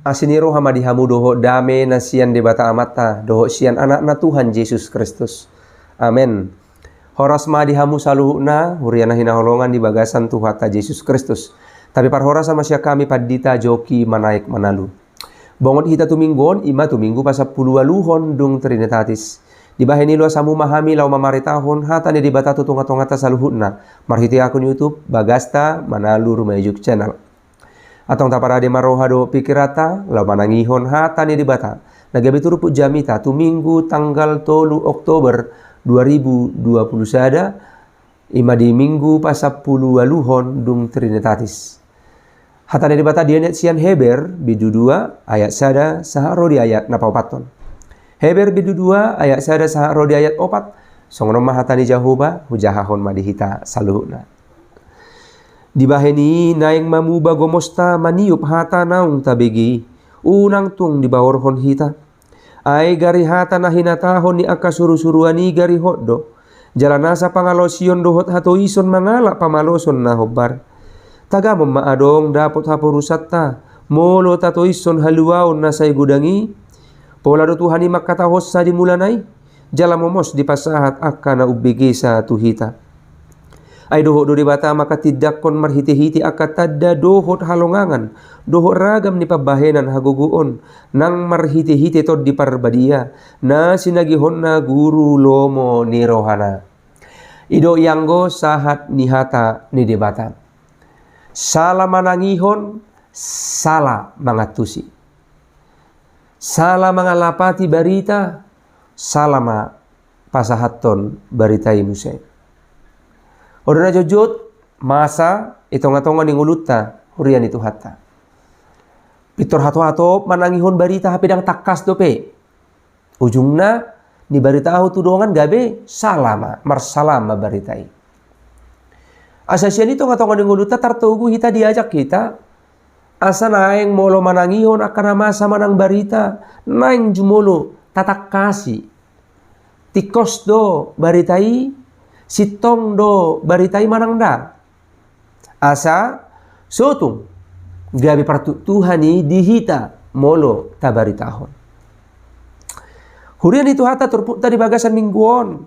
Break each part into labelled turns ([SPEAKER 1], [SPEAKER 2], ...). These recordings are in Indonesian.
[SPEAKER 1] asiniro hamadihamu doho dame nasian debata amata doho sian anak na Tuhan Yesus Kristus. Amin. Horas madihamu saluhuna huriana hinaholongan di bagasan Tuhata Yesus Kristus. Tapi parhora sama sia kami padita joki manaik manalu. Bongot hita tuminggon ima tuminggu pasapulu waluhon dung trinitatis. Dibahini lo samu mahami lau mamaritahon hata ni dibata tutunga-tungata saluhuna. Marhiti akun YouTube Bagasta Manalu Rumayjuk Channel. Atong taparade marohado pikirata lau manangihon hata ni dibata. Nagabi turuput jamita tuminggu tanggal 3 Oktober 2020 sada ima di minggu pasapulu waluhon dung trinitatis. Hata ni dibata dia net sian Heber bidu 2 ayat sada saharo di ayat napaupaton. Heber bidu 2 ayat sada saharo di ayat 4 songono mahatani Jahoba hujahahon madihita saluhuna. Dibaheni naing mamuba gomosta maniup hata naung tabegi unang tung dibaworhon hita. Ay gari hata na hinatahon ni akasuru-suruani gari hotdo. Jalanasa pangalosion dohot hatoison mangala pamaloson na hobbar. Tagamom maadong dapot hapurusatta. Molo tatoison haluaon na say gudangi. Polado tuhani makatahos sa dimulanay. Jalamomos di pasahat akka na ubigi sa tuhita. Ay dohot do dibata makatidak kon marhiti-hiti akatadda dohot halongangan. Dohot ragam ni pabahenan haguguon. Nang marhiti-hiti tod di parbadia. Na sinagihon na guru lomo ni rohana. Ido yanggo sahat ni hata ni dibata. Sala manangihon, sala mangatusi. Sala mangalapati barita, salama pasahaton baritai musay. Odona jojot masa itonga-tonga ning uluta hurian itu hata. Pitor hato-hato manangihon barita hapedang takas dope. Ujungna ni barita ahu tudongan gabe salama marsalama baritai. Asasian itu tonga-tonga ning uluta tartugu hita diajak kita. Asa naeng molo manangihon akan masa manang barita naeng jumolo tatakasi. Tikos do baritai sitong do baritai manangda. Asa sotung gabi partuhani dihita molo tabaritahon. Hurian itu hata turputa di bagasan mingguon.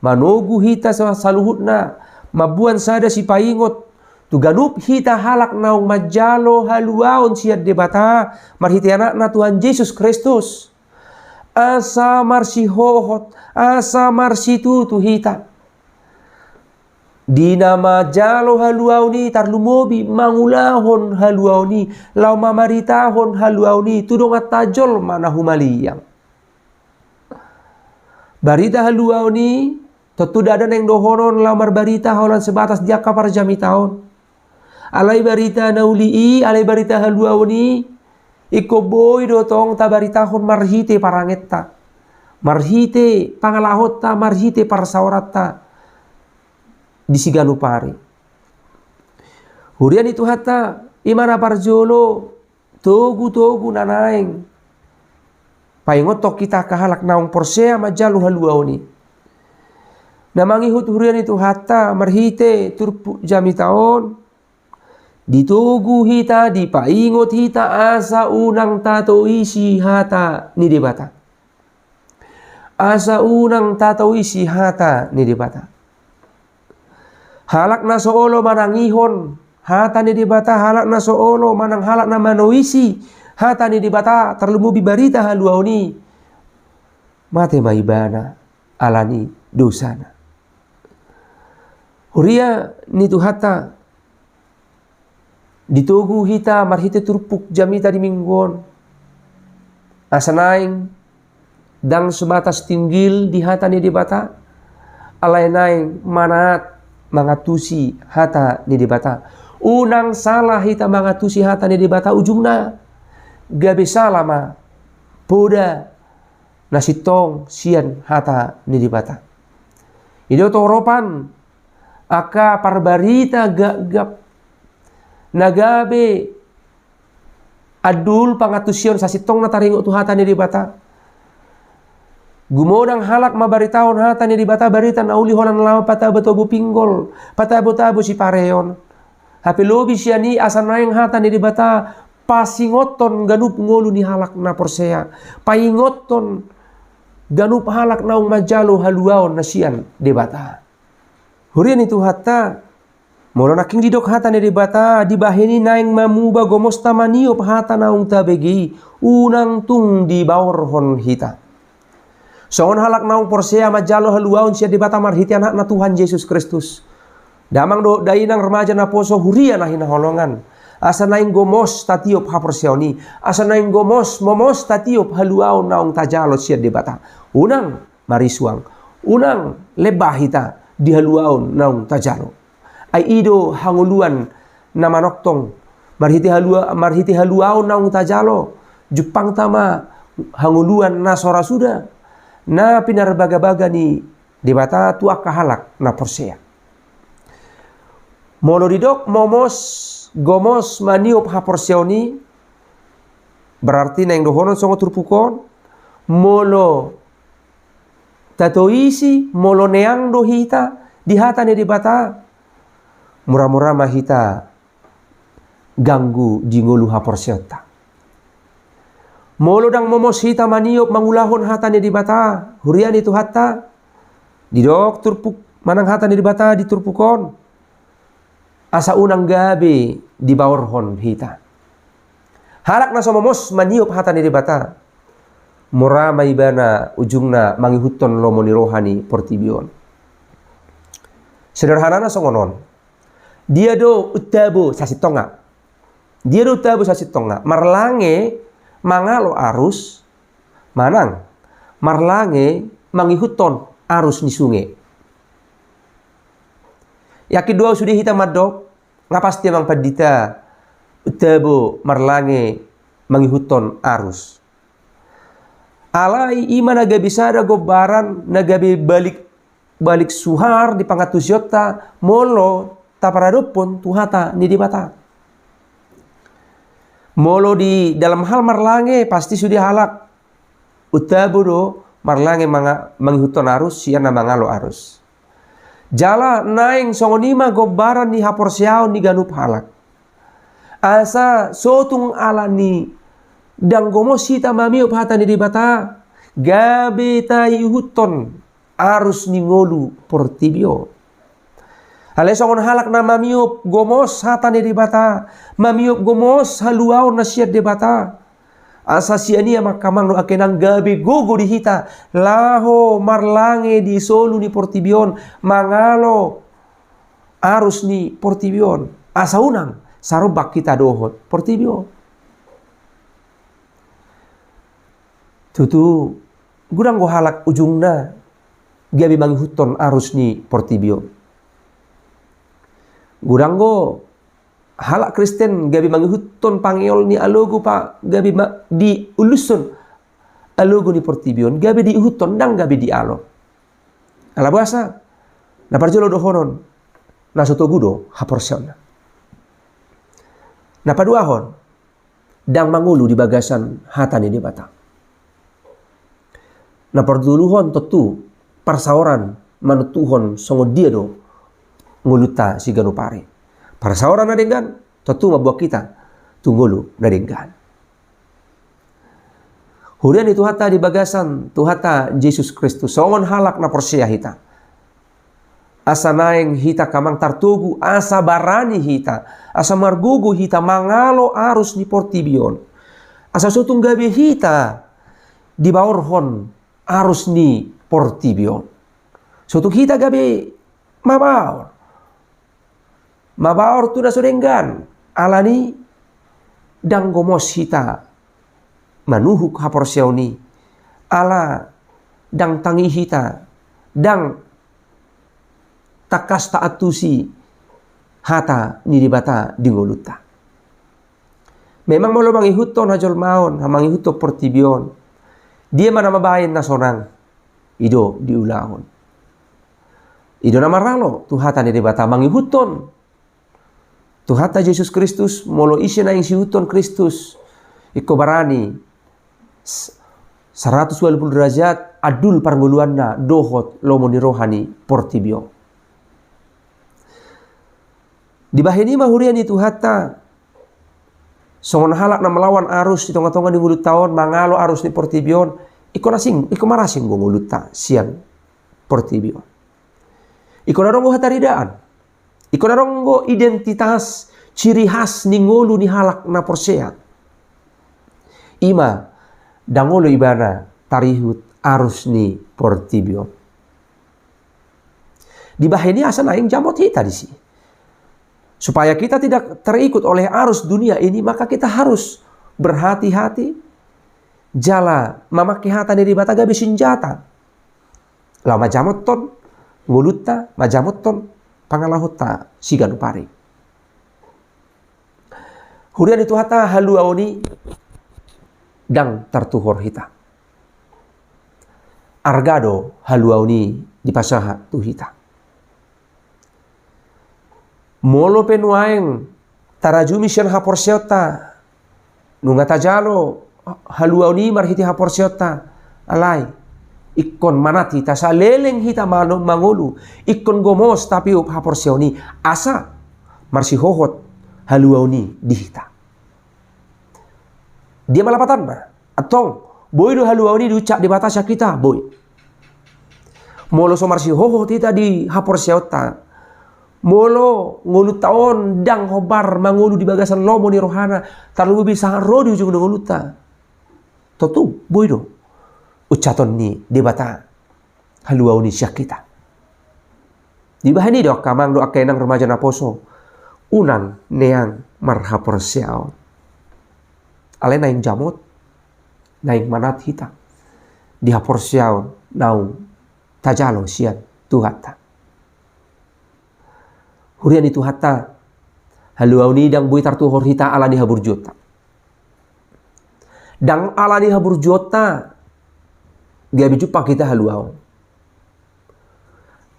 [SPEAKER 1] Manogu hita sa saluhutna. Mabuan sada si paingot. Tuganup hita halak naung majalo haluaon siad debata. Marhiti anak na Tuhan Yesus Kristus. Asa marsi hohot. Asa marsi tutu hita. Di nama jalo haluauni tarlumobi mangulahon haluauni lau mamaritahon haluauni tudong at tajol manahumaliyang. Barita haluauni tetuda ada neng dohonon lau marbarita holan sebatas dia kapar jami tahun. Alai barita naulii alai barita haluauni ikoboy dotong tabaritahon marhite parangetta. Marhite pangalahota marhite parsaurata. Disiganu pari. Hurian itu hata imana parjolo togu nanaeng. Paingotok kita kahalak naung porsea majalu haluauni. Namangihut hurian itu hata marhite turpu jami taon. Ditogu hita dipaingot hita asa unang tato isi hata ni debata. Asa unang tato isi hata ni debata. Halak na soolo manangihon hata ni dibata halak na soolo manang halak na manoisi hata ni dibata terlumubi barita haluauni mate maibana alani dosana. Huria ni tu hata ditogu hita marhite turpuk jamita di mingguon asanaing dang sebatas tinggil di hata ni dibata alai naing manat mangatusi hata ni dibata. Unang salah hita mangatusi hata ni dibata ujungna gabe salama poda nasitong sian hata ni dibata. Ido toropan aka parbarita gagap nagabe adul pangatusion sasitong nataringo tu hata ni dibata. Gumodang halak mabaritahon hata ni dibata barita na uli holan lawa patabo-tabo pinggol patabo-tabo si pareon. Hape lobi siya ni asan naing hata ni dibata pasingoton ganup ngolu ni halak na porsea, paingoton ganup halak naung majalo haluaon na sian debata. Hurian itu hatta molo naking didok hata ne debata dibahini naing mamuba gomos tamaniop hata naung tabegi unang tung di baorhon hita. Songon halak naung porsea majalo haluaon sia debata marhiti anak na Tuhan Yesus Kristus. Damang do dainang remaja na poso hurian na hinaholongan. Asa naing gomos tatiop haporseoni, asa naing gomos momos tatiop haluaon naung tajalo sia debata. Unang marisuang, unang lebahita di haluaon naung tajalo. Ai ido hanguluan na manoktong marhiti haluaon naung tajalo. Jepang tama hanguluan na sora suda. Na pinarbaga-baga ni debata tuak kahalak na porsea. Molo didok momos gomos maniop haporseoni berarti na yung dohonon songo turpukon molo tatoisi molo neang dohita dihata ni dibata mura-mura mahita ganggu di ngulu haporseota molo dang momos hita maniop mangulahon hata ni dibata hurian itu hata didok turpuk manang hata ni dibata di turpukon asa unang gabi di baorhon hita. Halak na somomos maniop hata ni debata. Mura maibana ujungna mangihuton lomo ni rohani portibion. Sederhana na songonon. Dia do utabo sasitonga. Dia do utabo sasitonga. Marlange mangalo arus manang. Marlange mangihuton arus ni sungai. Yakin dua sudah hitam madok, ngapasti mang padita utabo marlange mangihuton arus. Alai ima nagabi sada gobaran nagabi balik suhar di pangatusyota molo taparadopon tuhata ni dibata. Molo di dalam hal marlange pasti sudah halak utabo do marlange mangihuton arus siana mangalo arus. Jala naing songonima gobaran ni haporsiao ni ganup halak. Asa sotung alani dang gomosita mamiop hata ni dibata. Gabe tai huton arus ni ngolu portibio. Ale songon halak na mamiop gomos hata ni dibata. Mamiop gomos haluao na siat debata. Asa siania makamang no akenang gabi gogo di hita laho marlange di solu ni portibion mangalo arus ni portibion asa unang sarobak kita dohot portibio tutu gudang go halak ujungna gabi manghuton arus ni portibio gudang go halak Kristen gabi manghuton pangeol ni alogo pa gabi di ulusun alogo ni portibion gabi di huton dang gabi di alo ala bahasa na parjolo dohonon na soto gudo haporsion na paduahon dang mangulu di bagasan hata ni debata na parduluhon tetu parsaoran manutuhon songo dia do nguluta si ganupare para saoran na denggan, tentu mabuak kita tunggulu na denggan. Hurian itu hata di bagasan tuhata Yesus Kristus. Songon halak na porsia hita. Asa naeng hita kamang tartugu, asa barani hita, asa margugu hita mangalo arus ni portibion. Asa sutung gabi hita di baorhon arus ni portibion. Sutung hita gabi mabaor. Mabaor tu na sudenggan alani dang gomos hita manuhuk haporsiauni ala dang tangi hita dang takas taatusi hata ni dibata dingoluta. Memang malo mangihuton hajol maon hamangihuto portibion dia mana mabayan na sonang ido diulahon ido na maralo tu hata ni dibata mangihuton tuhata Yesus Kristus molo isi na yung sihuton Kristus iko barani 120 derajat adul parnguluan na dohot lomo ni rohani portibio. Di bahini mahurian itu hata Songon halak na melawan arus di tengah-tengah di ngulut tahun, mangalo arus di Portibion, iko marasing go ngulut ta siang Portibion. Iko naronggo hataridaan. Iko naronggo identitas ciri khas ni ngolu ni halak na Porsea. Ima dangolo ibana tarihut arus ni Portibion. Di bahini asa naing jamot hita di sini. Supaya kita tidak terikut oleh arus dunia ini, maka kita harus berhati-hati. Jala memakai hata dari bata gabi senjata. Lah majamot ton ngulutta, majamot ton pangalahota siganu pari. Hurian itu hata halu auni dang tertuhur hita. Argado halu auni di pasaha tu hita. Molo penuaeng tarajumi sian haporsiota nunga tajalo haluau ni marhiti haporsiota alai ikon manati tasa leleng hita mangulu ikon gomos tapi haporsioni asa marsi hohot haluau ni dihita dia malapatan na atong boy do haluau ni diucap di batasya kita boy molo so marsi hohot hita di haporsiota molo ngulut taon dang hobar mangulu di bagasan lomo ni rohana terlalu bisa ro di ujung nguluta totu boydo ucaton ni debata haluau ni syak kita di bahani dok kamang do akenang remaja na poso unang neang marhapor siao ale naing jamot naing manat hita di hapor siao naung tajalo sian tuhata hurian itu hatta haluau ni dang bui tartuhor hita ala ni habur jota. Dang ala ni habur jota gabi jupa kita haluau.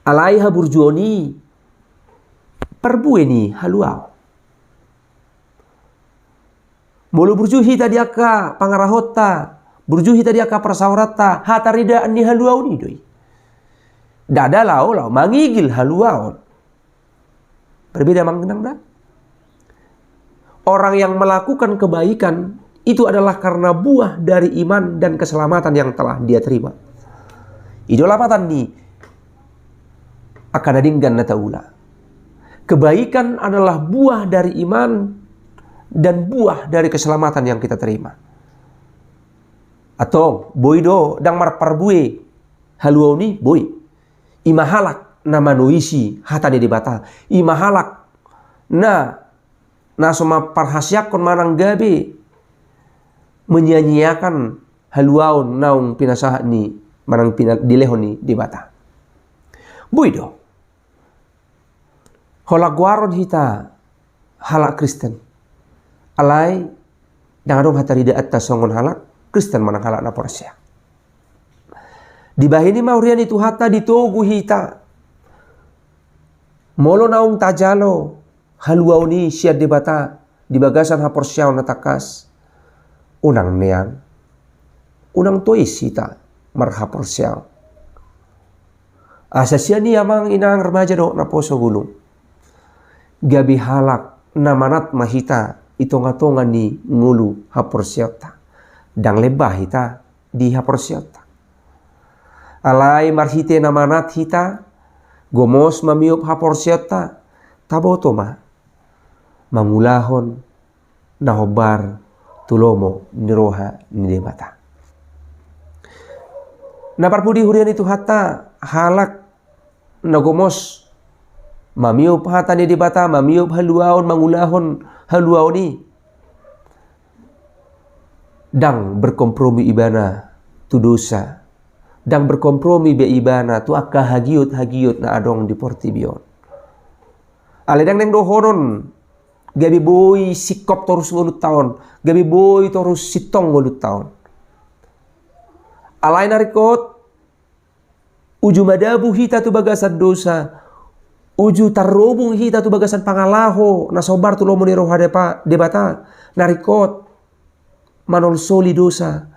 [SPEAKER 1] Alai habur joni perbue ni haluau. Mulu burju hita diaka pangarahota, burju hita diaka prasawarata, hatarida ni haluau ni doi. Dada lau mangigil haluau. Berbeda mengenang dah. Orang yang melakukan kebaikan itu adalah karena buah dari iman dan keselamatan yang telah dia terima. Idolapatan ni akan adinggan na taula. Kebaikan adalah buah dari iman dan buah dari keselamatan yang kita terima. Atau boido dang marparbue haluau ni boy. Imahalak na manuisi hatani di bata imahalak na soma parhasyakon manang gabi menyanyiakan haluaun naung pinasaha ni manang dilehon ni di bata buido holagwaron hita halak Kristen alai dangadong hatari da atas songon halak Kristen manang halak na Porsea di bahini maurian itu hata ditogu hita molo naung tajalo haluau ni siad di bata di bagasan haporsiaw na takas unang neang unang tois hita marhaporsiaw asa siya ni amang inang remaja do na poso gulung gabi halak na manat mahita itonga-tonga ni ngulu haporsiaw ta dang lebah hita di haporsiaw ta alai marhite na manat hita gomos mamiup haporsiata taboto ma mangulahon nahobar tulomo niroha ni debata. Naparpudi hurian itu hata halak nagomos mamiup hata ni debata mamiup haluaon mangulahon haluaon ni dang berkompromi ibana tu dosa dang berkompromi be ibana tu akka hagiut na adong di Portibion. Ale dang neng dohonon gabi boy sikop terus ngulut tahun, gabi boy terus sitong ngulut tahun. Alai narikot uju madabu hita tu bagasan dosa, uju tarrobung hita tu bagasan pangalaho na sobar tu lomo ni roha debata narikot manol soli dosa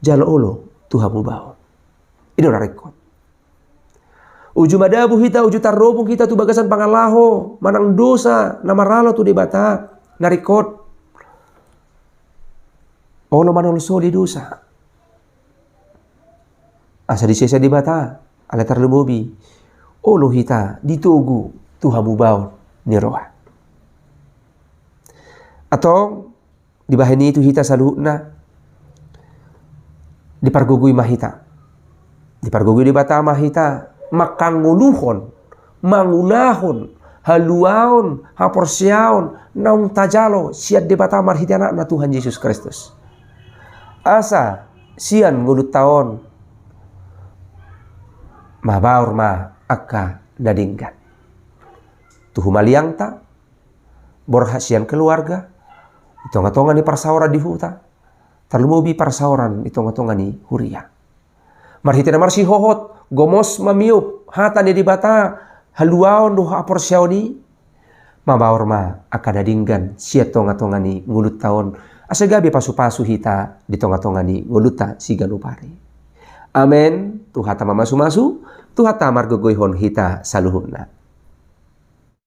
[SPEAKER 1] jalo olo tuhamu bao. Ino narikot. Uju madabu hita, uju tarrobung hita tu bagasan pangalaho, manang dosa, namaralo tu debata, narikot. Olo manolso di dosa. Asa di sesa di bata, ala terlemobi. Olo hita ditugu Tuhan bubau ni roha. Atau di bahani itu hita saluhna dipargugui mahita. Dipargugui di bata mahita makanguluhon, mangunahon, haluaon, haporsiaon, naung tajalo siat di bata marhita anak na Tuhan Yesus Kristus. Asa sian ngulut taon mabaur ma akka nadinggan. Tuhu maliangta borhasian keluarga itonga-tonga ni parsaura di huta terlumubi parsauran itonga-tonga ni huria. Marhita na marsi hohot gomos mamiup hata ni di bata haluaon doha aporsiaoni mabaur ma akka nadinggan siat tonga-tonga ni ngulut taon. Asa gabi pasu-pasu hita di tonga-tonga ni nguluta si ganupari. Amen. Tuhata mamasu-masu, tuhata margogoyhon hita saluhuna.